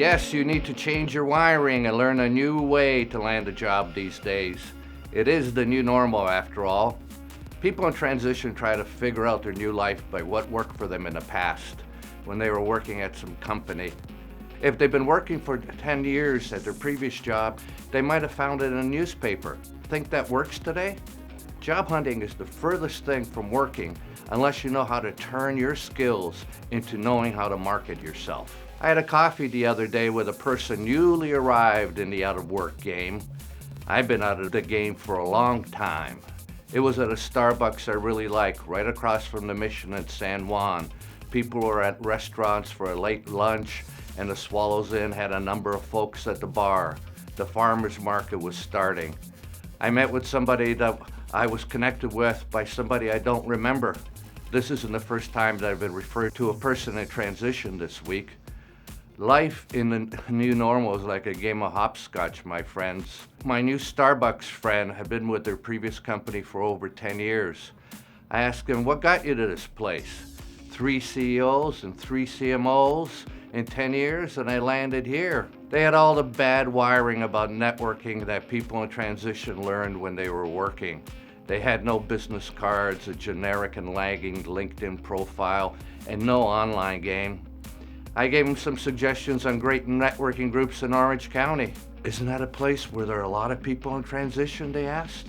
Yes, you need to change your wiring and learn a new way to land a job these days. It is the new normal after all. People in transition try to figure out their new life by what worked for them in the past when they were working at some company. If they've been working for 10 years at their previous job, they might have found it in a newspaper. Think that works today? Job hunting is the furthest thing from working unless you know how to turn your skills into knowing how to market yourself. I had a coffee the other day with a person newly arrived in the out-of-work game. I've been out of the game for a long time. It was at a Starbucks I really like, right across from the Mission in San Juan. People were at restaurants for a late lunch, and the Swallows Inn had a number of folks at the bar. The farmers market was starting. I met with somebody that I was connected with by somebody I don't remember. This isn't the first time that I've been referred to a person in transition this week. Life in the new normal is like a game of hopscotch, my friends. My new Starbucks friend had been with their previous company for over 10 years. I asked him, what got you to this place? 3 CEOs and 3 CMOs in 10 years, and I landed here. They had all the bad wiring about networking that people in transition learned when they were working. They had no business cards, a generic and lagging LinkedIn profile, and no online game. I gave them some suggestions on great networking groups in Orange County. Isn't that a place where there are a lot of people in transition, they asked?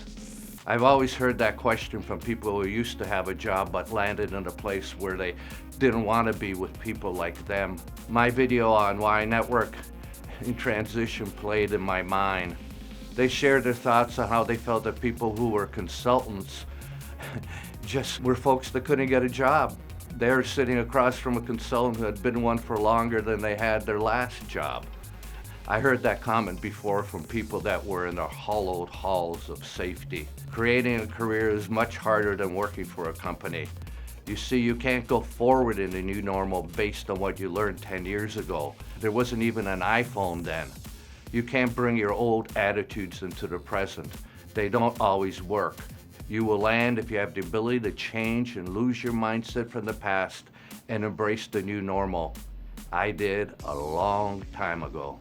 I've always heard that question from people who used to have a job but landed in a place where they didn't want to be with people like them. My video on why network in transition played in my mind. They shared their thoughts on how they felt that people who were consultants just were folks that couldn't get a job. They were sitting across from a consultant who had been one for longer than they had their last job. I heard that comment before from people that were in the hollowed halls of safety. Creating a career is much harder than working for a company. You see, you can't go forward in the new normal based on what you learned 10 years ago. There wasn't even an iPhone then. You can't bring your old attitudes into the present. They don't always work. You will land if you have the ability to change and lose your mindset from the past and embrace the new normal. I did a long time ago.